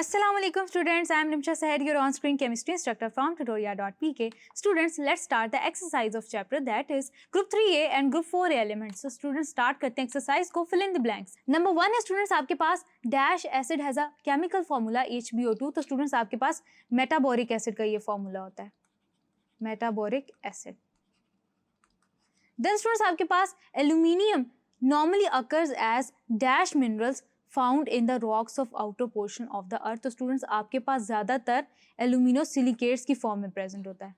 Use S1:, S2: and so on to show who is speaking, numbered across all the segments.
S1: Assalamualaikum students, I am Nimsha Sahed, your on-screen chemistry instructor from tutorial.pk. Students, let's start the exercise of chapter that is group 3A and group 4A elements. So students start करते हैं exercise को, fill in the blanks. Number 1 है students आपके पास dash acid has a chemical formula HBO2. तो students आपके पास metaboric acid का ये formula होता है, metaboric acid. Then students आपके पास aluminium normally occurs as dash minerals found in the rocks of outer portion of the earth. तो students आपके पास ज्यादातर एल्यूमिनो सिलिकेट्स की फॉर्म में प्रेजेंट होता है,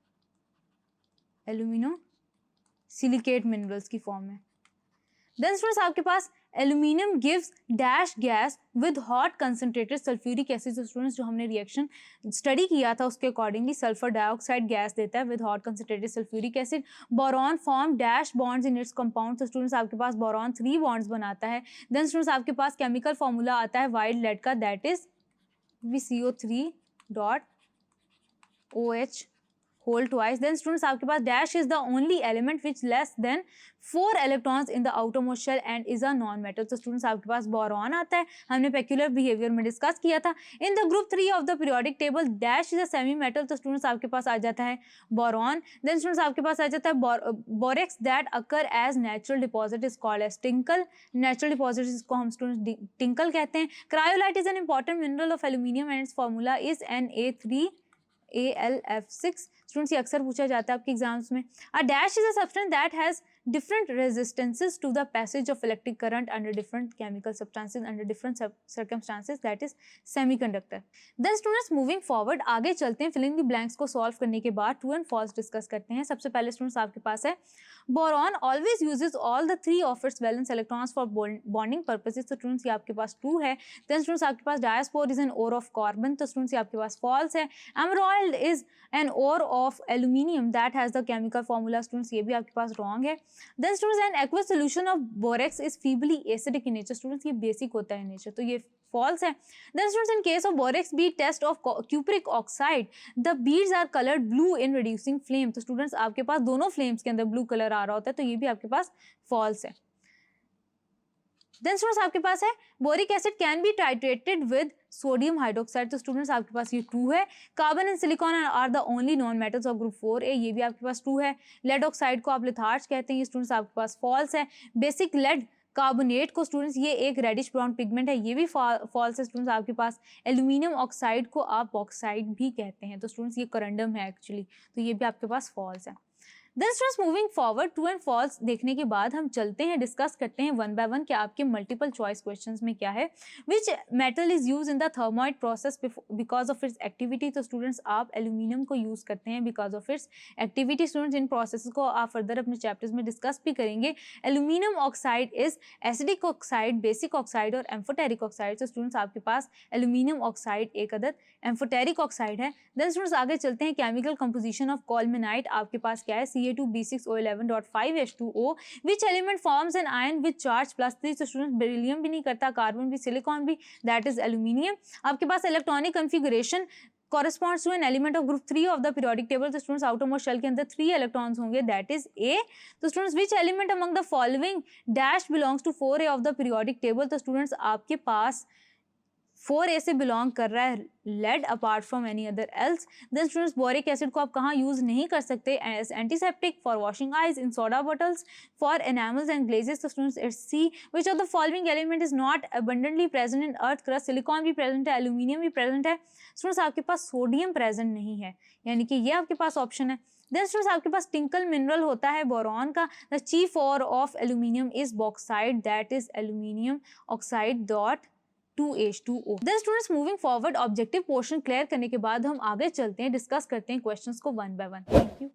S1: एल्यूमिनो सिलिकेट मिनरल्स की फॉर्म में. देन स्टूडेंट्स आपके पास aluminium gives dash gas with hot concentrated sulphuric acid. तो स्टूडेंट्स जो हमने रिएक्शन स्टडी किया था उसके अकॉर्डिंगली सल्फर डाइऑक्साइड गैस देता है with hot concentrated sulphuric acid. Boron form dash bonds in its compound. तो स्टूडेंट्स आपके पास बोरॉन 3 बॉन्ड्स बनाता है. देन स्टूडेंट्स आपके पास केमिकल फॉर्मूला आता है वाइट लेड का, that is VCO3.OH whole twice. Then students आपके पास dash is the only element which less than 4 electrons in the outermost shell and is a non-metal. तो students आपके पास boron आता है, हमने peculiar behavior में discuss किया था. In the group 3 of the periodic table dash is a semi metal. तो students आपके पास आ जाता है boron. Then students आपके पास आ जाता है borax that occur as natural deposit is called as tinkle. Natural deposit इसको हम students tinkle कहते हैं. Cryolite is an important mineral of aluminium and its formula is Na3AlF6. Students ये अक्सर पूछा जाता है आपके एग्जाम्स में. A dash is a substance that has different resistances to the passage of electric current under different chemical substances under different circumstances, that is semiconductor. Then students moving forward आगे चलते हैं, filling the blanks को solve करने के बाद true and false discuss करते हैं. सबसे पहले students आपके पास है boron always uses all the 3 of its valence electrons for bonding purposes. तो students ये आपके पास true है. Then students आपके पास diaspore is an ore of carbon. तो students ये आपके पास false है. Emerald is an ore of aluminium that has the chemical formula. students ये भी आपके पास wrong है. Then students an aqueous solution of borax is feebly acidic in nature. students ये basic होता है nature, तो ये false है. Then students in case of borax bead test of cupric oxide the beads are colored blue in reducing flame. तो students आपके पास दोनों flames के अंदर blue color आ रहा होता है, तो ये भी आपके पास false है. Then students आपके पास है boric acid can be titrated with sodium hydroxide. तो students आपके पास ये true है. Carbon and silicon are the only non metals of group 4A. ये भी आपके पास true है. Lead oxide को आप लिथार्ज कहते हैं, ये students आपके पास false है. Basic lead कार्बोनेट को स्टूडेंट्स ये एक रेडिश ब्राउन पिगमेंट है, ये भी फॉल्स है. स्टूडेंट्स आपके पास एल्यूमिनियम ऑक्साइड को आप बॉक्साइड भी कहते हैं, तो स्टूडेंट्स ये करंडम है एक्चुअली, तो ये भी आपके पास फॉल्स है. Then students moving forward true and false देखने के बाद हम चलते हैं, डिस्कस करते हैं वन बाय वन कि आपके मल्टीपल चॉइस क्वेश्चंस में क्या है. Which metal is use in the thermite process because of its activity. तो स्टूडेंट्स आप एल्यूमिनियम को यूज करते हैं बिकॉज ऑफ इट्स एक्टिविटी. स्टूडेंट्स इन प्रोसेस को आप फर्दर अपने चैप्टर्स में डिस्कस भी करेंगे. Aluminium oxide is acidic oxide, basic oxide और एम्फोटेरिक ऑक्साइड. तो स्टूडेंट्स आपके पास एल्यूमिनियम ऑक्साइड एक अदद एम्फोटेरिक ऑक्साइड है. देन स्टूडेंट्स आगे चलते हैं, केमिकल कंपोजिशन ऑफ कोलमेनाइट आपके पास क्या है, Ca2B6O11.5H2O. Which element forms an ion with charge +3. तो स्टूडेंट्स बेरिलियम भी नहीं करता, कार्बन भी, सिलिकॉन भी, दैट इज एल्यूमिनियम. आपके पास electronic configuration corresponds to an element of group 3 of the periodic table. तो स्टूडेंट्स outermost shell के अंदर 3 electrons होंगे, that is A. तो students which element among the following dash belongs to 4A of the periodic table. तो students आपके पास 4A से belong कर रहा है lead apart from any other else. Then students boric acid को आप कहाँ यूज नहीं कर सकते, as antiseptic, for washing eyes, in soda bottles, for enamels and glazes. तो students it's C. Which of the following element is not abundantly present in earth crust. Silicon भी present है, aluminium भी present है. Students आपके पास sodium present नहीं है, यानी कि ये आपके पास ऑप्शन है. देन स्टूडेंट्स आपके पास टिंकल मिनरल होता है बोरॉन का. The chief ore of aluminium is bauxite, that is aluminium oxide dot 2H2O. Then students moving forward, objective portion clear करने के बाद हम आगे चलते हैं, डिस्कस करते हैं क्वेश्चंस को one by one. Thank you.